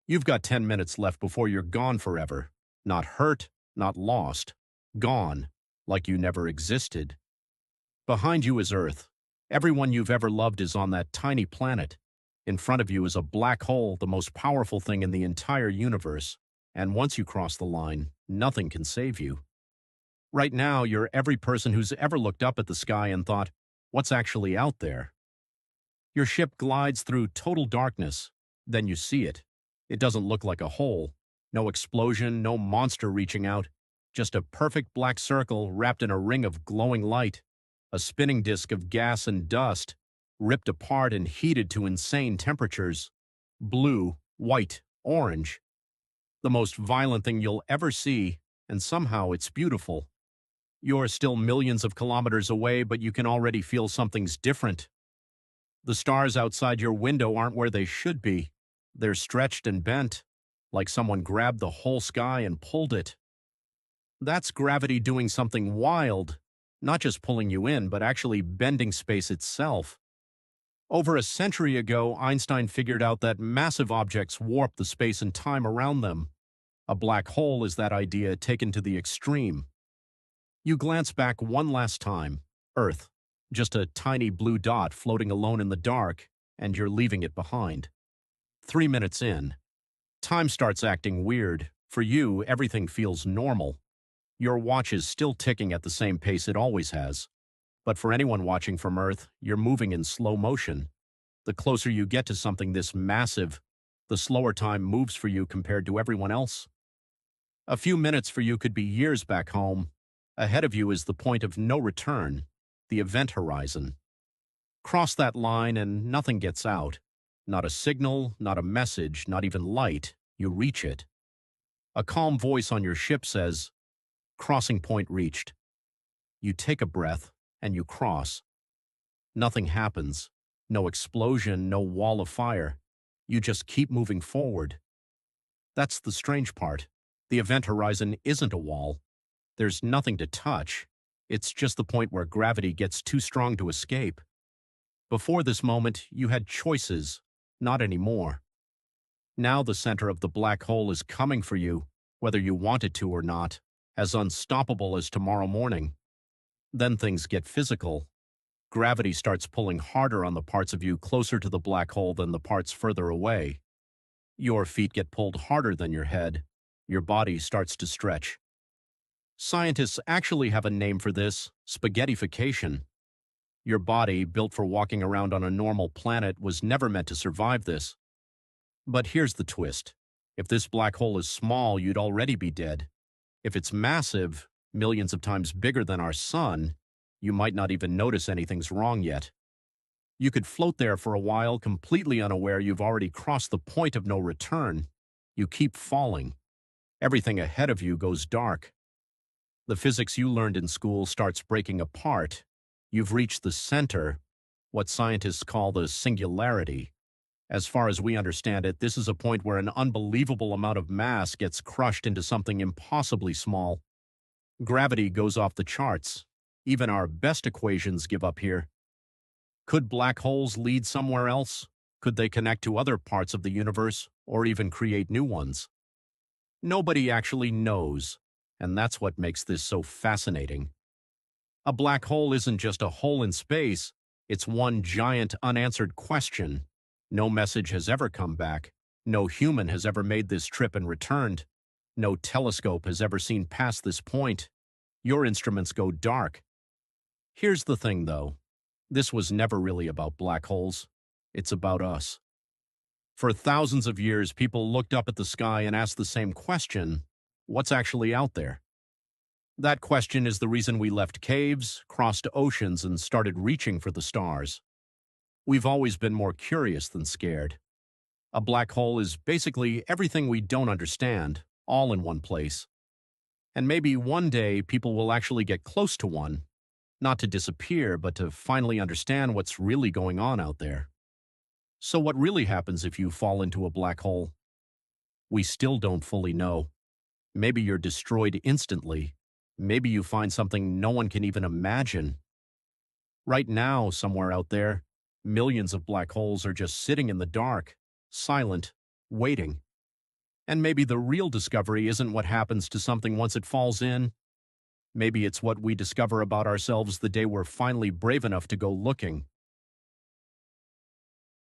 You've got 10 minutes left before you're gone forever. Not hurt, not lost. Gone, like you never existed. Behind you is Earth. Everyone you've ever loved is on that tiny planet. In front of you is a black hole, the most powerful thing in the entire universe. And once you cross the line, nothing can save you. Right now, you're every person who's ever looked up at the sky and thought, what's actually out there? Your ship glides through total darkness. Then you see it. It doesn't look like a hole. No explosion, no monster reaching out. Just a perfect black circle wrapped in a ring of glowing light. A spinning disk of gas and dust, ripped apart and heated to insane temperatures. Blue, white, orange. The most violent thing you'll ever see, and somehow it's beautiful. You're still millions of kilometers away, but you can already feel something's different. The stars outside your window aren't where they should be. They're stretched and bent, like someone grabbed the whole sky and pulled it. That's gravity doing something wild, not just pulling you in, but actually bending space itself. Over a century ago, Einstein figured out that massive objects warp the space and time around them. A black hole is that idea taken to the extreme. You glance back one last time. Earth, just a tiny blue dot floating alone in the dark, and you're leaving it behind. 3 minutes in. Time starts acting weird. For you, everything feels normal. Your watch is still ticking at the same pace it always has. But for anyone watching from Earth, you're moving in slow motion. The closer you get to something this massive, the slower time moves for you compared to everyone else. A few minutes for you could be years back home. Ahead of you is the point of no return, the event horizon. Cross that line and nothing gets out. Not a signal, not a message, not even light. You reach it. A calm voice on your ship says, "Crossing point reached." You take a breath, and you cross. Nothing happens. No explosion, no wall of fire. You just keep moving forward. That's the strange part. The event horizon isn't a wall. There's nothing to touch. It's just the point where gravity gets too strong to escape. Before this moment, you had choices. Not anymore. Now the center of the black hole is coming for you, whether you want it to or not, as unstoppable as tomorrow morning. Then things get physical. Gravity starts pulling harder on the parts of you closer to the black hole than the parts further away. Your feet get pulled harder than your head. Your body starts to stretch. Scientists actually have a name for this: spaghettification. Your body, built for walking around on a normal planet, was never meant to survive this. But here's the twist. If this black hole is small, you'd already be dead. If it's massive, millions of times bigger than our sun, you might not even notice anything's wrong yet. You could float there for a while, completely unaware you've already crossed the point of no return. You keep falling. Everything ahead of you goes dark. The physics you learned in school starts breaking apart. You've reached the center, what scientists call the singularity. As far as we understand it, this is a point where an unbelievable amount of mass gets crushed into something impossibly small. Gravity goes off the charts. Even our best equations give up here. Could black holes lead somewhere else? Could they connect to other parts of the universe, or even create new ones? Nobody actually knows, and that's what makes this so fascinating. A black hole isn't just a hole in space, it's one giant unanswered question. No message has ever come back. No human has ever made this trip and returned. No telescope has ever seen past this point. Your instruments go dark. Here's the thing, though. This was never really about black holes. It's about us. For thousands of years, people looked up at the sky and asked the same question: what's actually out there? That question is the reason we left caves, crossed oceans, and started reaching for the stars. We've always been more curious than scared. A black hole is basically everything we don't understand, all in one place. And maybe one day people will actually get close to one, not to disappear, but to finally understand what's really going on out there. So what really happens if you fall into a black hole? We still don't fully know. Maybe you're destroyed instantly. Maybe you find something no one can even imagine. Right now, somewhere out there, millions of black holes are just sitting in the dark, silent, waiting. And maybe the real discovery isn't what happens to something once it falls in. Maybe it's what we discover about ourselves the day we're finally brave enough to go looking.